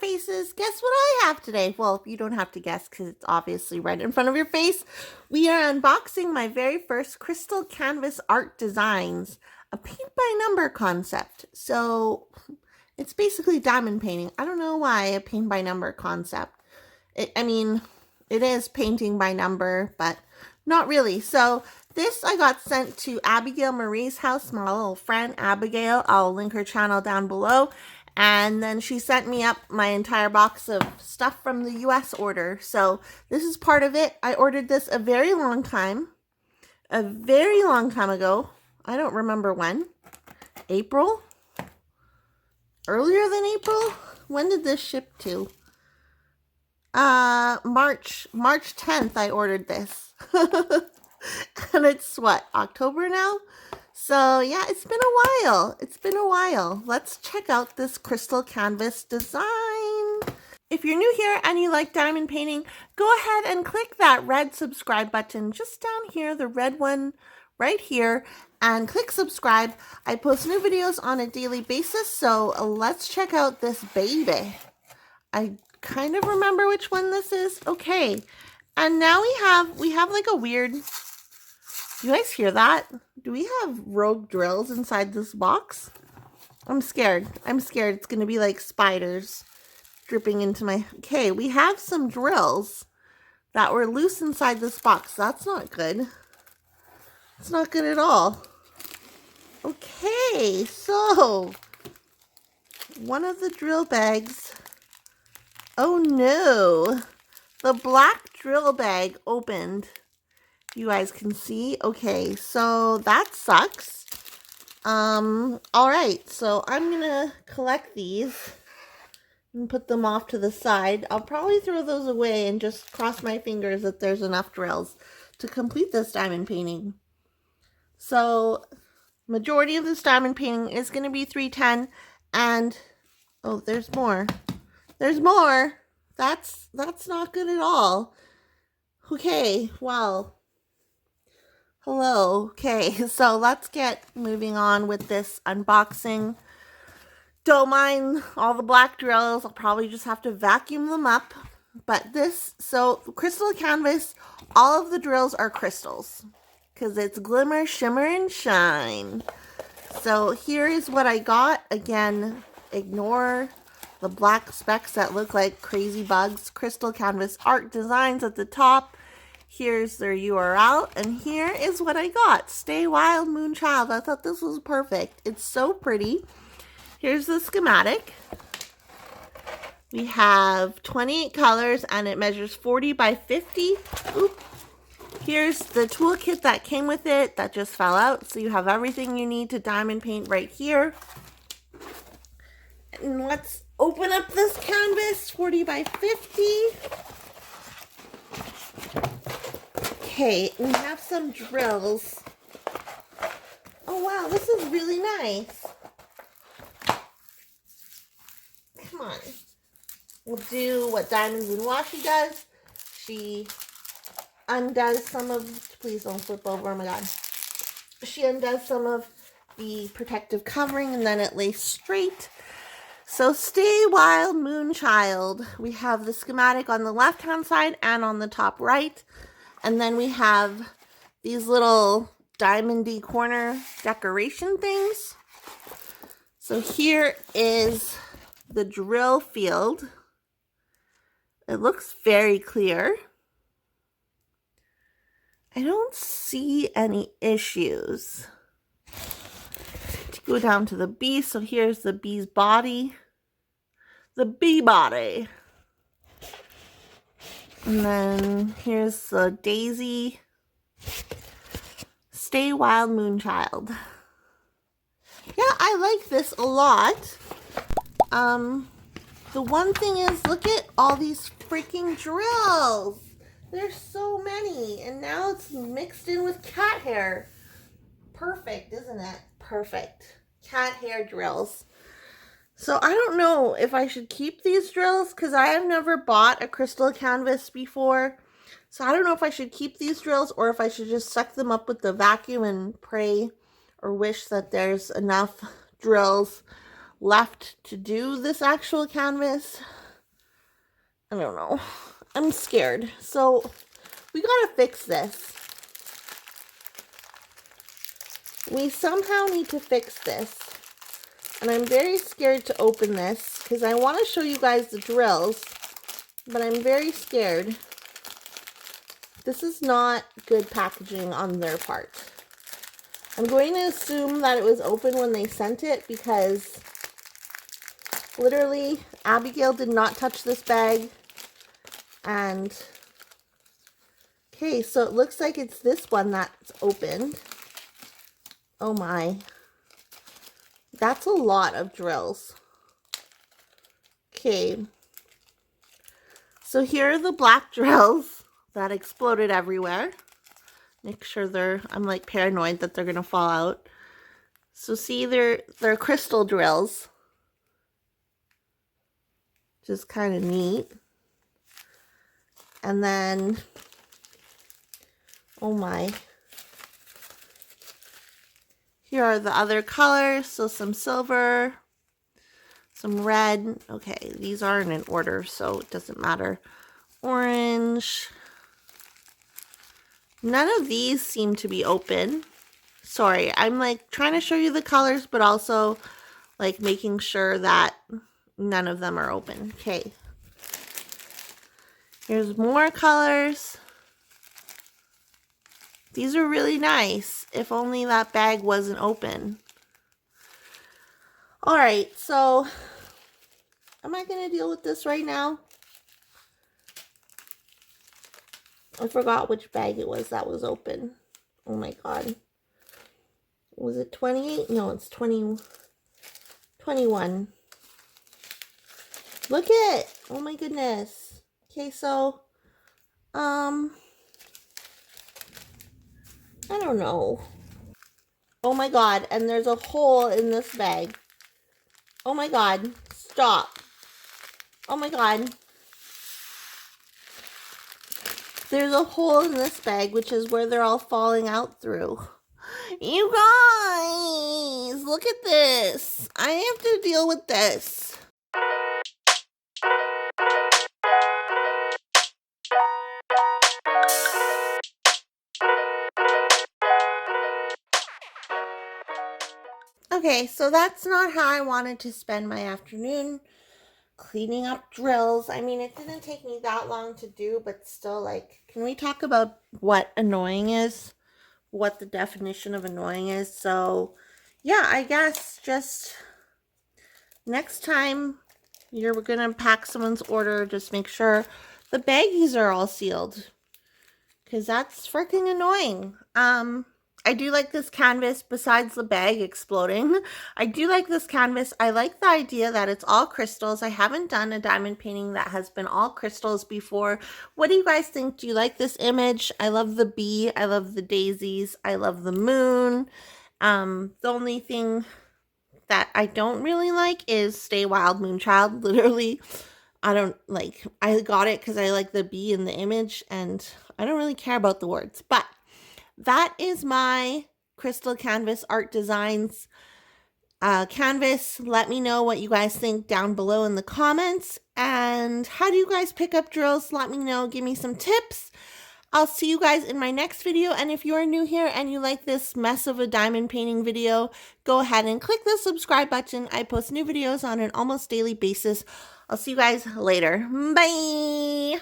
faces, guess what I have today? Well, you don't have to guess because it's obviously right in front of your face. We are unboxing my very first crystal canvas art designs, a paint by number concept. So it's basically diamond painting. I don't know why a paint by number concept. It is painting by number, but not really. So this I got sent to Abigail Marie's house, my little friend Abigail. I'll link her channel down below. And then she sent me up my entire box of stuff from the US order. So this is part of it. I ordered this a very long time ago. I don't remember when. April? Earlier than April? When did this ship to? March 10th I ordered this. And it's what, October now? So yeah, it's been a while. Let's check out this crystal canvas design. If you're new here and you like diamond painting, go ahead and click that red subscribe button just down here, the red one right here, and click subscribe. I post new videos on a daily basis, so let's check out this baby. I kind of remember which one this is. Okay, and now we have like a weird, you guys hear that? Do we have rogue drills inside this box? I'm scared. It's gonna be like spiders dripping into my, okay, we have some drills that were loose inside this box. That's not good. It's not good at all. Okay, so one of the drill bags, oh no, the black drill bag opened. You guys can see. Okay, so that sucks. All right, so I'm gonna collect these and put them off to the side. I'll probably throw those away and just cross my fingers that there's enough drills to complete this diamond painting. So majority of this diamond painting is going to be 310, and oh, there's more. There's more. That's not good at all. Okay, well, hello. Okay, so let's get moving on with this unboxing. Don't mind all the black drills. I'll probably just have to vacuum them up. But this, so crystal canvas, all of the drills are crystals because it's glimmer, shimmer, and shine. So here is what I got. Again, ignore the black specks that look like crazy bugs. Crystal canvas art designs at the top. Here's their URL, and here is what I got. Stay Wild Moonchild. I thought this was perfect. It's so pretty. Here's the schematic. We have 28 colors, and it measures 40 by 50. Oop. Here's the toolkit that came with it that just fell out. So you have everything you need to diamond paint right here. And let's open up this canvas, 40 by 50. Okay, we have some drills. Oh wow, this is really nice. Come on. We'll do what Diamonds and Washi does. She undoes some of, please don't flip over, oh my god. She undoes some of the protective covering and then it lays straight. So Stay Wild Moonchild. We have the schematic on the left hand side and on the top right. And then we have these little diamondy corner decoration things. So here is the drill field. It looks very clear. I don't see any issues. To go down to the bee, so here's the bee's body. The bee body. And then here's the daisy. Stay Wild Moonchild. Yeah, I like this a lot. The one thing is, look at all these freaking drills. There's so many, and now it's mixed in with cat hair. Perfect, isn't it? Perfect. Cat hair drills. So I don't know if I should keep these drills because I have never bought a crystal canvas before. So I don't know if I should keep these drills or if I should just suck them up with the vacuum and pray or wish that there's enough drills left to do this actual canvas. I don't know. I'm scared. So we gotta fix this. We somehow need to fix this. And I'm very scared to open this because I want to show you guys the drills, but I'm very scared. This is not good packaging on their part. I'm going to assume that it was open when they sent it because literally Abigail did not touch this bag. And okay, so it looks like it's this one that's opened. Oh my. That's a lot of drills. Okay. So here are the black drills that exploded everywhere. Make sure I'm like paranoid that they're gonna fall out. So see, they're crystal drills. Just kind of neat. And then, oh my. Here are the other colors. So some silver, some red. Okay, these aren't in order, so it doesn't matter. Orange. None of these seem to be open. Sorry, I'm like trying to show you the colors, but also like making sure that none of them are open. Okay. Here's more colors. These are really nice. If only that bag wasn't open. All right, so am I going to deal with this right now? I forgot which bag it was that was open. Oh my God. Was it 28? No, it's 20, 21. Look it. Oh my goodness. Okay, so, I don't know. Oh my God, and there's a hole in this bag. Oh my God, stop. Oh my God. There's a hole in this bag, which is where they're all falling out through. You guys, look at this. I have to deal with this. Okay, so that's not how I wanted to spend my afternoon cleaning up drills. I mean, it didn't take me that long to do, but still, like, can we talk about what annoying is? What the definition of annoying is? So, yeah, I guess just next time you're gonna pack someone's order, just make sure the baggies are all sealed, because that's freaking annoying. I do like this canvas besides the bag exploding. I do like this canvas. I like the idea that it's all crystals. I haven't done a diamond painting that has been all crystals before. What do you guys think? Do you like this image? I love the bee. I love the daisies. I love the moon. The only thing that I don't really like is Stay Wild Moonchild. Literally, I don't like, I got it because I like the bee in the image and I don't really care about the words, but that is my crystal canvas art designs canvas. Let me know what you guys think down below in the comments. And how do you guys pick up drills? Let me know. Give me some tips. I'll see you guys in my next video. And if you're new here and you like this mess of a diamond painting video, go ahead and click the subscribe button. I post new videos on an almost daily basis. I'll see you guys later. Bye.